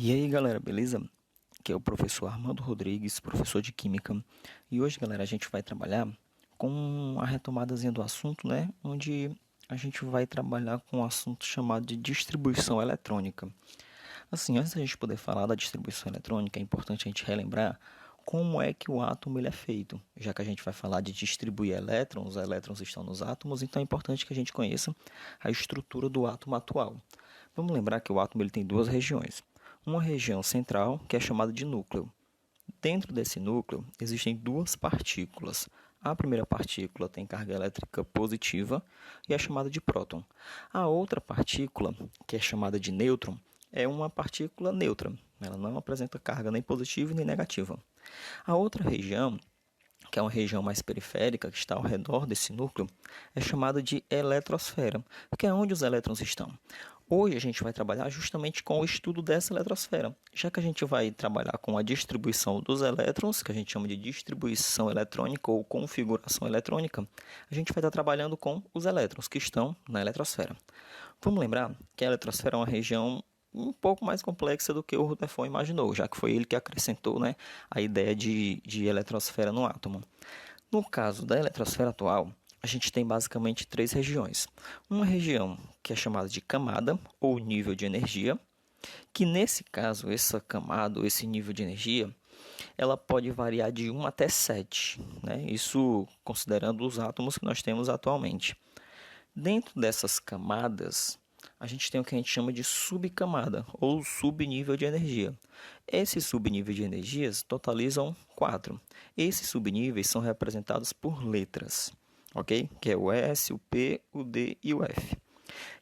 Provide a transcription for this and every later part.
E aí galera, beleza? Aqui é o professor Armando Rodrigues, professor de Química. E hoje, galera, a gente vai trabalhar com uma retomadazinha do assunto, né? Onde a gente vai trabalhar com um assunto chamado de distribuição eletrônica. Assim, antes da gente poder falar da distribuição eletrônica, é importante a gente relembrar como é que o átomo ele é feito. Já que a gente vai falar de distribuir elétrons, os elétrons estão nos átomos, então é importante que a gente conheça a estrutura do átomo atual. Vamos lembrar que o átomo ele tem duas regiões. Uma região central, que é chamada de núcleo. Dentro desse núcleo existem duas partículas. A primeira partícula tem carga elétrica positiva e é chamada de próton. A outra partícula, que é chamada de nêutron, é uma partícula neutra. Ela não apresenta carga nem positiva nem negativa. A outra região, que é uma região mais periférica, que está ao redor desse núcleo, é chamada de eletrosfera, que é onde os elétrons estão. Hoje a gente vai trabalhar justamente com o estudo dessa eletrosfera, já que a gente vai trabalhar com a distribuição dos elétrons, que a gente chama de distribuição eletrônica ou configuração eletrônica, a gente vai estar trabalhando com os elétrons que estão na eletrosfera. Vamos lembrar que a eletrosfera é uma região um pouco mais complexa do que o Rutherford imaginou, já que foi ele que acrescentou, né, a ideia de eletrosfera no átomo. No caso da eletrosfera atual, a gente tem basicamente três regiões. Uma região que é chamada de camada ou nível de energia, que nesse caso, essa camada ou esse nível de energia, ela pode variar de 1 até 7, né? Isso considerando os átomos que nós temos atualmente. Dentro dessas camadas, a gente tem o que a gente chama de subcamada ou subnível de energia. Esses subníveis de energias totalizam 4. Esses subníveis são representados por letras, ok? Que é o S, o P, o D e o F.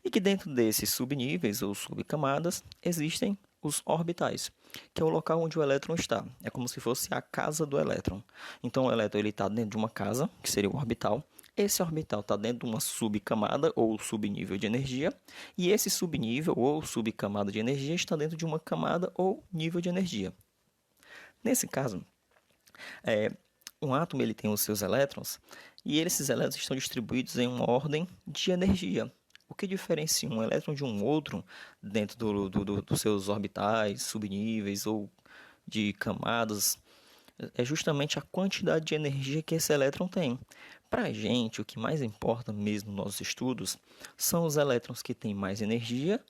E que dentro desses subníveis ou subcamadas existem os orbitais, que é o local onde o elétron está. É como se fosse a casa do elétron. Então o elétron está dentro de uma casa, que seria o orbital. Esse orbital está dentro de uma subcamada ou subnível de energia, e esse subnível ou subcamada de energia está dentro de uma camada ou nível de energia. Nesse caso, um átomo ele tem os seus elétrons, e esses elétrons estão distribuídos em uma ordem de energia. O que diferencia um elétron de um outro dentro dos seus orbitais, subníveis ou de camadas é justamente a quantidade de energia que esse elétron tem. Para a gente, o que mais importa mesmo nos nossos estudos são os elétrons que têm mais energia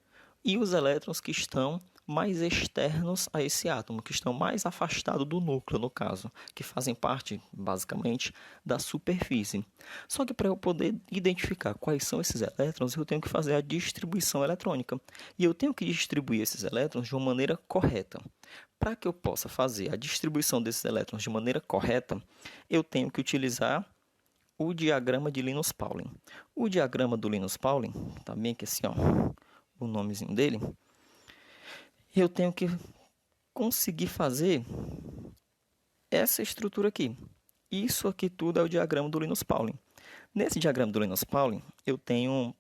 e os elétrons que estão mais externos a esse átomo, que estão mais afastados do núcleo, no caso, que fazem parte, basicamente, da superfície. Só que para eu poder identificar quais são esses elétrons, eu tenho que fazer a distribuição eletrônica. E eu tenho que distribuir esses elétrons de uma maneira correta. Para que eu possa fazer a distribuição desses elétrons de maneira correta, eu tenho que utilizar o diagrama de Linus-Pauling. O diagrama do Linus-Pauling, tá bem aqui assim, ó, o nomezinho dele, eu tenho que conseguir fazer essa estrutura aqui. Isso aqui tudo é o diagrama do Linus-Pauling. Nesse diagrama do Linus-Pauling, eu tenho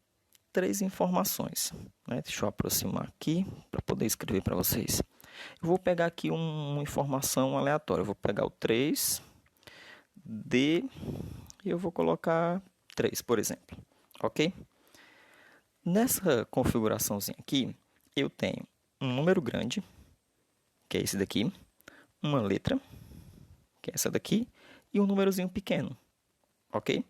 três informações, né? Deixa eu aproximar aqui para poder escrever para vocês. Eu vou pegar aqui uma informação aleatória. Eu vou pegar o 3, D, e eu vou colocar 3, por exemplo. Ok? Nessa configuraçãozinha aqui, eu tenho um número grande, que é esse daqui, uma letra, que é essa daqui, e um númerozinho pequeno, ok?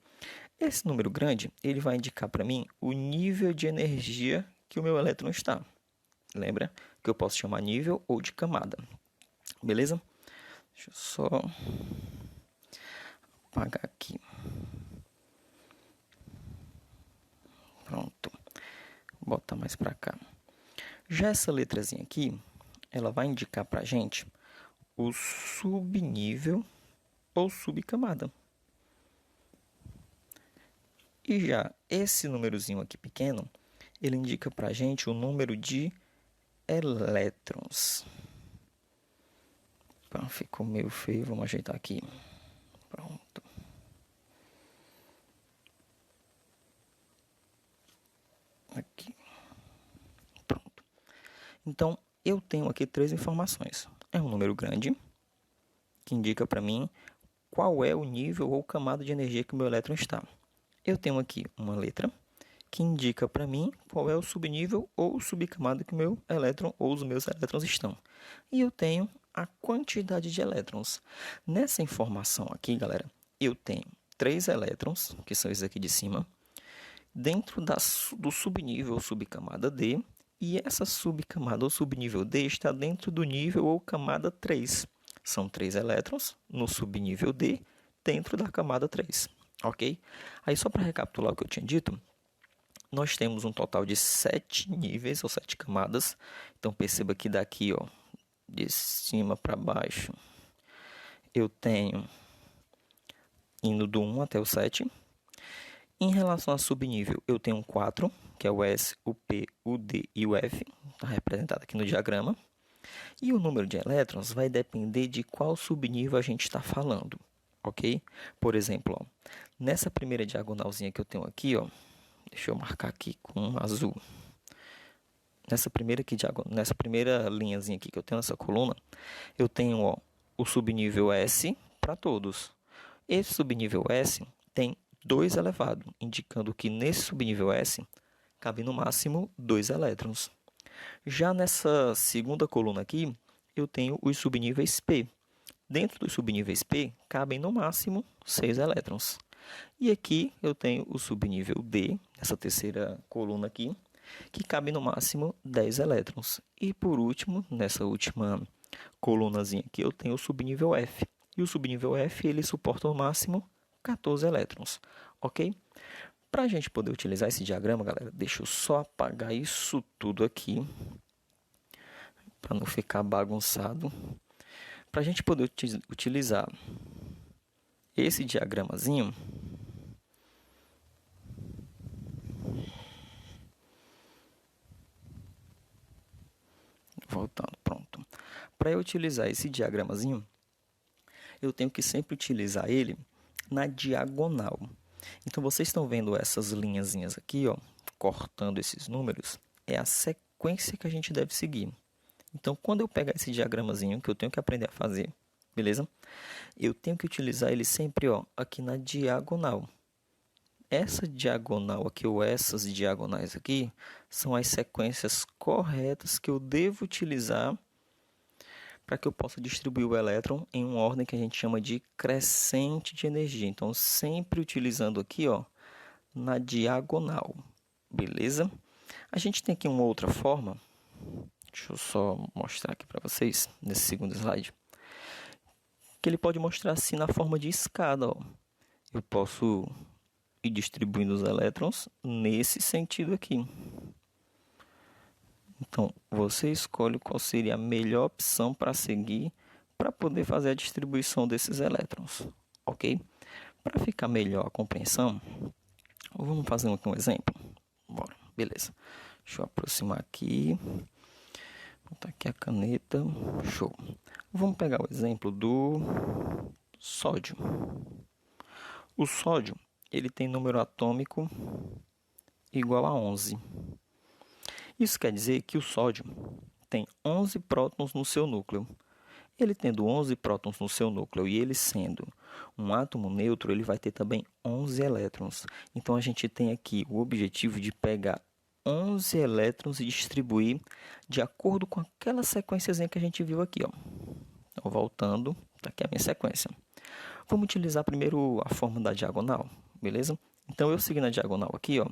Esse número grande, ele vai indicar para mim o nível de energia que o meu elétron está. Lembra que eu posso chamar nível ou de camada, beleza? Deixa eu só apagar aqui. Pronto. Vou botar mais para cá. Já essa letrazinha aqui, ela vai indicar para a gente o subnível ou subcamada. E já esse númerozinho aqui pequeno, ele indica para a gente o número de elétrons. Ficou meio feio, vamos ajeitar aqui. Pronto. Aqui. Pronto. Então, eu tenho aqui três informações. É um número grande, que indica para mim qual é o nível ou camada de energia que o meu elétron está. Eu tenho aqui uma letra, que indica para mim qual é o subnível ou subcamada que o meu elétron ou os meus elétrons estão. E eu tenho a quantidade de elétrons. Nessa informação aqui, galera, eu tenho 3 elétrons, que são esses aqui de cima, dentro do subnível ou subcamada D, e essa subcamada ou subnível D está dentro do nível ou camada 3. São 3 elétrons no subnível D, dentro da camada 3, ok? Aí, só para recapitular o que eu tinha dito, nós temos um total de 7 níveis ou 7 camadas. Então, perceba que daqui, ó, de cima para baixo, eu tenho indo do 1 até o 7. Em relação a subnível, eu tenho 4, que é o S, o P, o D e o F, está representado aqui no diagrama. E o número de elétrons vai depender de qual subnível a gente está falando, ok? Por exemplo, ó, nessa primeira diagonalzinha que eu tenho aqui, ó, deixa eu marcar aqui com azul. Nessa primeira linhazinha aqui que eu tenho nessa coluna, eu tenho, ó, o subnível S para todos. Esse subnível S tem 2 elevado, indicando que nesse subnível S cabe no máximo 2 elétrons. Já nessa segunda coluna aqui, eu tenho os subníveis P. Dentro dos subníveis P, cabem no máximo 6 elétrons. E aqui eu tenho o subnível D, essa terceira coluna aqui, que cabe no máximo 10 elétrons. E por último, nessa última colunazinha aqui, eu tenho o subnível F. E o subnível F, ele suporta no máximo 14 elétrons, ok? Para a gente poder utilizar esse diagrama, galera, deixa eu só apagar isso tudo aqui, para não ficar bagunçado. Para a gente poder utilizar esse diagramazinho, voltando, pronto. Para eu utilizar esse diagramazinho, eu tenho que sempre utilizar ele na diagonal. Então, vocês estão vendo essas linhazinhas aqui, ó, cortando esses números, é a sequência que a gente deve seguir. Então, quando eu pegar esse diagramazinho, que eu tenho que aprender a fazer, beleza? Eu tenho que utilizar ele sempre, ó, aqui na diagonal. Essa diagonal aqui, ou essas diagonais aqui, são as sequências corretas que eu devo utilizar para que eu possa distribuir o elétron em uma ordem que a gente chama de crescente de energia. Então, sempre utilizando aqui, ó, na diagonal, beleza? A gente tem aqui uma outra forma, deixa eu só mostrar aqui para vocês, nesse segundo slide, que ele pode mostrar assim na forma de escada, ó. Eu posso ir distribuindo os elétrons nesse sentido aqui. Então, você escolhe qual seria a melhor opção para seguir para poder fazer a distribuição desses elétrons, ok? Para ficar melhor a compreensão, vamos fazer aqui um exemplo? Bora, beleza. Deixa eu aproximar aqui. Botar aqui a caneta. Show. Vamos pegar o exemplo do sódio. O sódio, ele tem número atômico igual a 11. Isso quer dizer que o sódio tem 11 prótons no seu núcleo. Ele tendo 11 prótons no seu núcleo e ele sendo um átomo neutro, ele vai ter também 11 elétrons. Então, a gente tem aqui o objetivo de pegar 11 elétrons e distribuir de acordo com aquela sequenciazinha que a gente viu aqui, ó. Então, voltando, está aqui a minha sequência. Vamos utilizar primeiro a forma da diagonal, beleza? Então, eu seguindo a diagonal aqui, ó,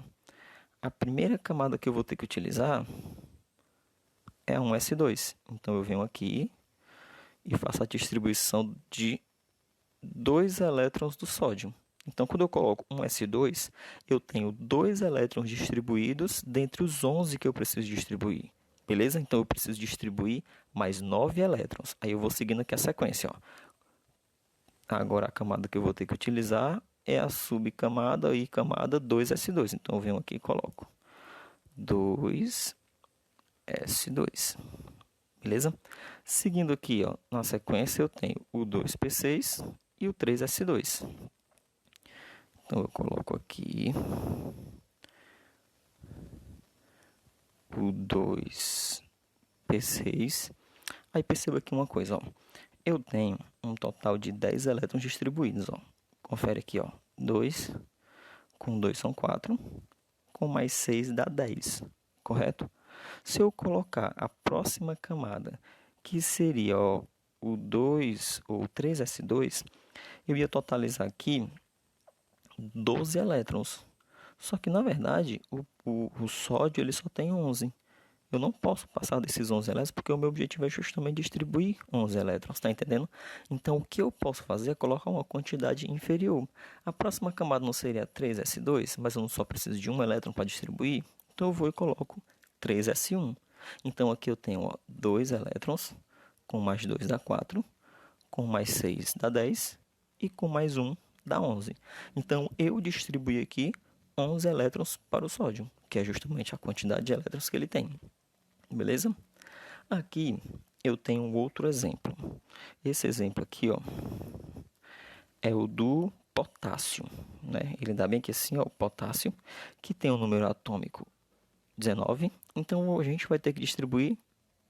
a primeira camada que eu vou ter que utilizar é um S2. Então, eu venho aqui e faço a distribuição de 2 elétrons do sódio. Então, quando eu coloco um S2, eu tenho 2 elétrons distribuídos dentre os 11 que eu preciso distribuir. Beleza? Então, eu preciso distribuir mais 9 elétrons. Aí, eu vou seguindo aqui a sequência, ó. Agora, a camada que eu vou ter que utilizar é a subcamada e camada 2S2. Então, eu venho aqui e coloco 2S2. Beleza? Seguindo aqui, ó, na sequência, eu tenho o 2P6 e o 3S2. Então, eu coloco aqui o 2P6. Aí, perceba aqui uma coisa, ó. Eu tenho um total de 10 elétrons distribuídos, ó. Confere aqui, ó. 2 com 2 são 4. com mais 6 dá 10, correto? Se eu colocar a próxima camada, que seria o 2 ou 3s2, eu ia totalizar aqui 12 elétrons. Só que, na verdade, o sódio ele só tem 11. Eu não posso passar desses 11 elétrons porque o meu objetivo é justamente distribuir 11 elétrons, tá entendendo? Então, o que eu posso fazer é colocar uma quantidade inferior. A próxima camada não seria 3s2, mas eu não só preciso de um elétron para distribuir, então eu vou e coloco 3s1. Então, aqui eu tenho 2 elétrons, com mais 2 dá 4, com mais 6 dá 10 e com mais 1 dá 11. Então, eu distribuí aqui 11 elétrons para o sódio, que é justamente a quantidade de elétrons que ele tem. Beleza? Aqui eu tenho outro exemplo. Esse exemplo aqui, ó, é o do potássio, né? Ele dá bem que assim, ó, o potássio, que tem um número atômico 19, então a gente vai ter que distribuir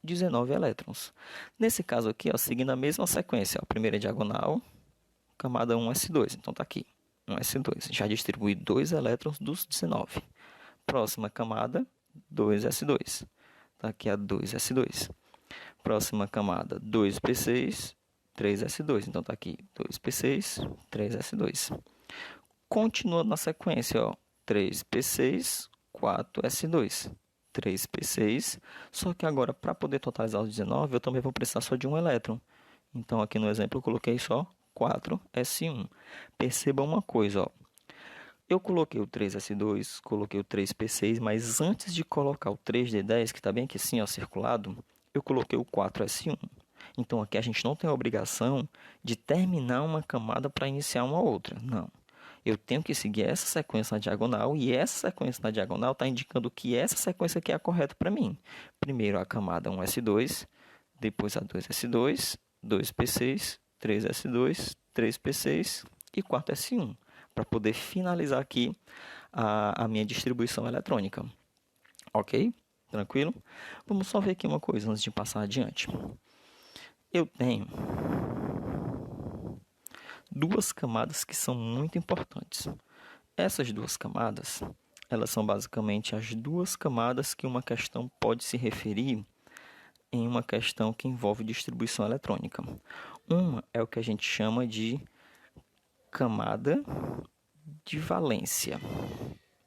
19 elétrons. Nesse caso aqui, ó, seguindo a mesma sequência, ó, primeira diagonal, camada 1s2, então tá aqui, 1s2, já distribui 2 elétrons dos 19. Próxima camada, 2s2. Tá aqui a 2s2. Próxima camada, 2p6, 3s2. Então, tá aqui 2p6, 3s2. Continua na sequência, ó, 3p6, 4s2. 3p6, só que agora, para poder totalizar os 19, eu também vou precisar só de um elétron. Então, aqui no exemplo, eu coloquei só 4s1. Perceba uma coisa, ó. Eu coloquei o 3s2, coloquei o 3p6, mas antes de colocar o 3d10, que está bem aqui assim, ó, circulado, eu coloquei o 4s1. Então aqui a gente não tem a obrigação de terminar uma camada para iniciar uma outra. Não. Eu tenho que seguir essa sequência na diagonal e essa sequência na diagonal está indicando que essa sequência aqui é a correta para mim. Primeiro a camada 1s2, depois a 2s2, 2p6, 3s2, 3p6 e 4s1 para poder finalizar aqui a minha distribuição eletrônica. Ok? Tranquilo? Vamos só ver aqui uma coisa antes de passar adiante. Eu tenho duas camadas que são muito importantes. Essas duas camadas, elas são basicamente as duas camadas que uma questão pode se referir em uma questão que envolve distribuição eletrônica. Uma é o que a gente chama de camada de valência.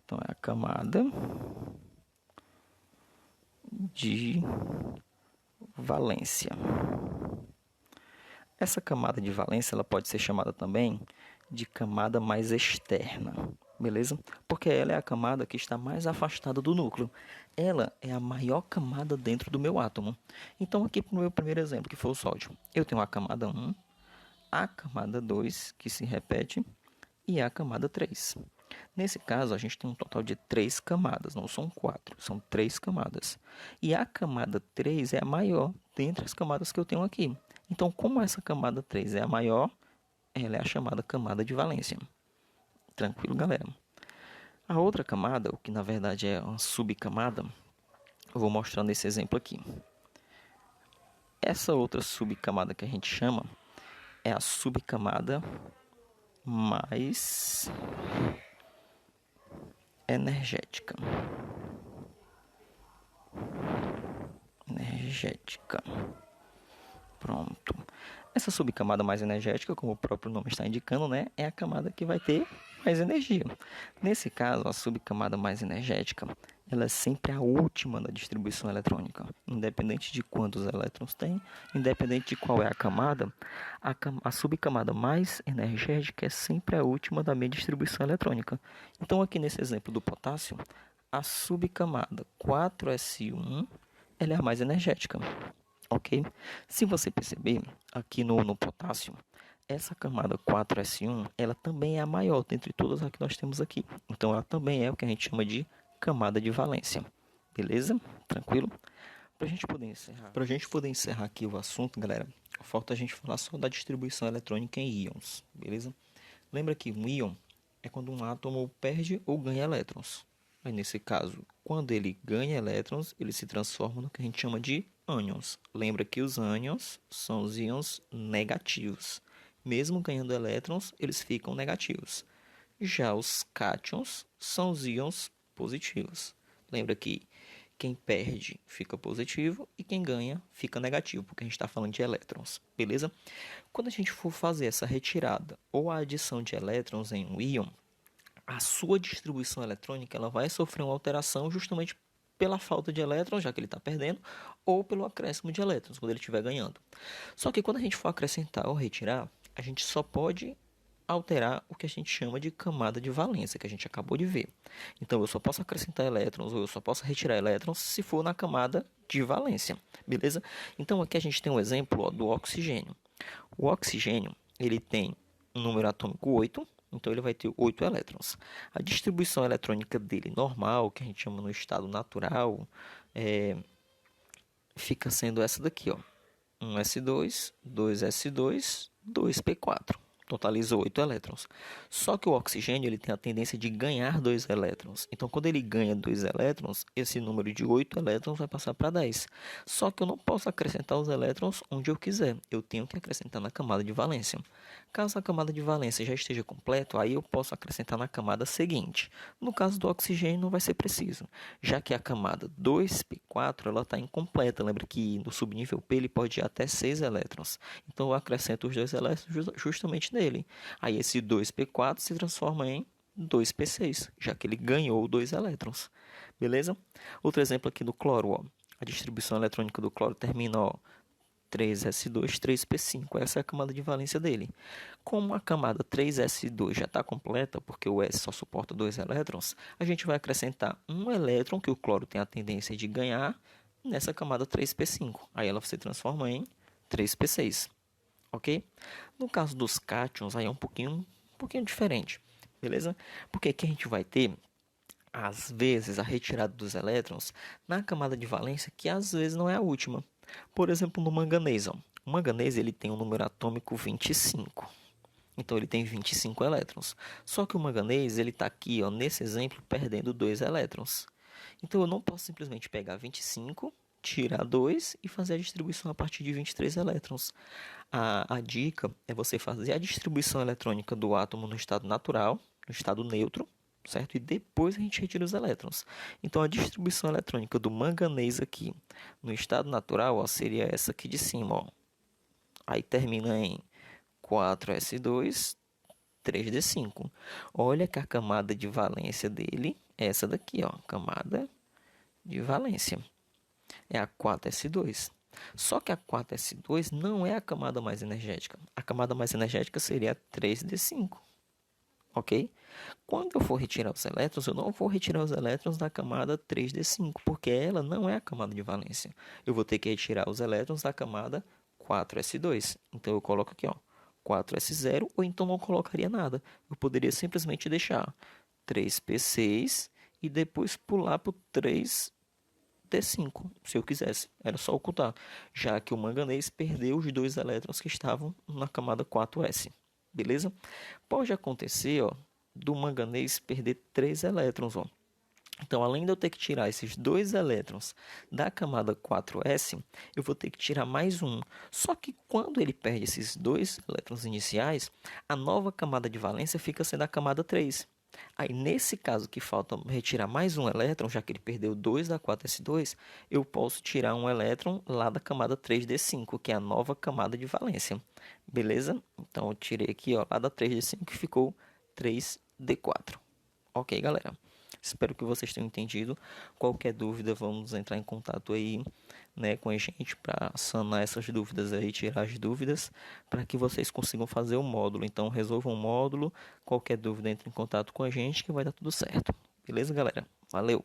Então, é a camada de valência. Essa camada de valência ela pode ser chamada também de camada mais externa, beleza? Porque ela é a camada que está mais afastada do núcleo. Ela é a maior camada dentro do meu átomo. Então, aqui no meu primeiro exemplo, que foi o sódio, eu tenho a camada 1, a camada 2, que se repete, e a camada 3. Nesse caso, a gente tem um total de 3 camadas, não são 4, são 3 camadas. E a camada 3 é a maior dentre as camadas que eu tenho aqui. Então, como essa camada 3 é a maior, ela é a chamada camada de valência. Tranquilo, galera? A outra camada, o que na verdade é uma subcamada, eu vou mostrar nesse exemplo aqui. Essa outra subcamada que a gente chama é a subcamada mais energética. Pronto. Essa subcamada mais energética, como o próprio nome está indicando, né, é a camada que vai ter mais energia. Nesse caso, a subcamada mais energética, ela é sempre a última da distribuição eletrônica. Independente de quantos elétrons tem, independente de qual é a camada, a subcamada mais energética é sempre a última da minha distribuição eletrônica. Então, aqui nesse exemplo do potássio, a subcamada 4s1 ela é a mais energética. Ok? Se você perceber, aqui no potássio, essa camada 4s1, ela também é a maior dentre todas as que nós temos aqui. Então, ela também é o que a gente chama de camada de valência. Beleza? Tranquilo? Para a gente poder encerrar aqui o assunto, galera, falta a gente falar só da distribuição eletrônica em íons. Beleza? Lembra que um íon é quando um átomo perde ou ganha elétrons. Aí, nesse caso, quando ele ganha elétrons, ele se transforma no que a gente chama de ânions. Lembra que os ânions são os íons negativos. Mesmo ganhando elétrons, eles ficam negativos. Já os cátions são os íons positivos. Lembra que quem perde fica positivo e quem ganha fica negativo, porque a gente está falando de elétrons, beleza? Quando a gente for fazer essa retirada ou a adição de elétrons em um íon, a sua distribuição eletrônica ela vai sofrer uma alteração justamente pela falta de elétrons, já que ele está perdendo, ou pelo acréscimo de elétrons, quando ele estiver ganhando. Só que quando a gente for acrescentar ou retirar, a gente só pode alterar o que a gente chama de camada de valência, que a gente acabou de ver. Então, eu só posso acrescentar elétrons ou eu só posso retirar elétrons se for na camada de valência, beleza? Então, aqui a gente tem um exemplo do oxigênio. O oxigênio, ele tem um número atômico 8, então ele vai ter 8 elétrons. A distribuição eletrônica dele normal, que a gente chama no estado natural, fica sendo essa daqui, ó. 1s2, 2s2, 2p4. Totaliza 8 elétrons. Só que o oxigênio ele tem a tendência de ganhar 2 elétrons. Então, quando ele ganha 2 elétrons, esse número de 8 elétrons vai passar para 10. Só que eu não posso acrescentar os elétrons onde eu quiser. Eu tenho que acrescentar na camada de valência. Caso a camada de valência já esteja completa, aí eu posso acrescentar na camada seguinte. No caso do oxigênio, não vai ser preciso, já que a camada 2p4 ela está incompleta. Lembra que no subnível P ele pode ir até 6 elétrons. Então, eu acrescento os 2 elétrons justamente nele. Aí, esse 2p4 se transforma em 2p6, já que ele ganhou 2 elétrons. Beleza? Outro exemplo aqui do cloro. Ó. A distribuição eletrônica do cloro termina, ó, 3s2, 3p5. Essa é a camada de valência dele. Como a camada 3s2 já está completa, porque o S só suporta 2 elétrons, a gente vai acrescentar um elétron que o cloro tem a tendência de ganhar nessa camada 3p5. Aí ela se transforma em 3p6. Ok? No caso dos cátions, aí é um pouquinho diferente. Beleza? Porque aqui a gente vai ter às vezes a retirada dos elétrons na camada de valência, que às vezes não é a última. Por exemplo, no manganês. Ó. O manganês ele tem um número atômico 25. Então, ele tem 25 elétrons. Só que o manganês está aqui, ó, nesse exemplo, perdendo 2 elétrons. Então, eu não posso simplesmente pegar 25, tirar 2 e fazer a distribuição a partir de 23 elétrons. A dica é você fazer a distribuição eletrônica do átomo no estado natural, no estado neutro, certo? E depois a gente retira os elétrons. Então, a distribuição eletrônica do manganês aqui no estado natural, ó, seria essa aqui de cima. Ó. Aí termina em 4s2, 3d5. Olha que a camada de valência dele é essa daqui, ó, camada de valência. É a 4s2. Só que a 4s2 não é a camada mais energética. A camada mais energética seria a 3d5. Ok? Quando eu for retirar os elétrons, eu não vou retirar os elétrons da camada 3d5, porque ela não é a camada de valência. Eu vou ter que retirar os elétrons da camada 4s2. Então, eu coloco aqui, ó, 4s0, ou então não colocaria nada. Eu poderia simplesmente deixar 3p6 e depois pular para o 3d5, se eu quisesse. Era só ocultar, já que o manganês perdeu os 2 elétrons que estavam na camada 4s. Beleza? Pode acontecer, ó, do manganês perder 3 elétrons, ó. Então, além de eu ter que tirar esses 2 elétrons da camada 4s, eu vou ter que tirar mais um. Só que quando ele perde esses 2 elétrons iniciais, a nova camada de valência fica sendo a camada 3. Aí, nesse caso que falta retirar mais um elétron, já que ele perdeu 2 da 4s2, eu posso tirar um elétron lá da camada 3d5, que é a nova camada de valência. Beleza? Então, eu tirei aqui, ó, lá da 3d5 que ficou 3d4. Ok, galera? Espero que vocês tenham entendido. Qualquer dúvida, vamos entrar em contato aí, né, com a gente para sanar essas dúvidas aí, tirar as dúvidas, para que vocês consigam fazer o módulo. Então, resolvam o módulo. Qualquer dúvida, entre em contato com a gente que vai dar tudo certo. Beleza, galera? Valeu!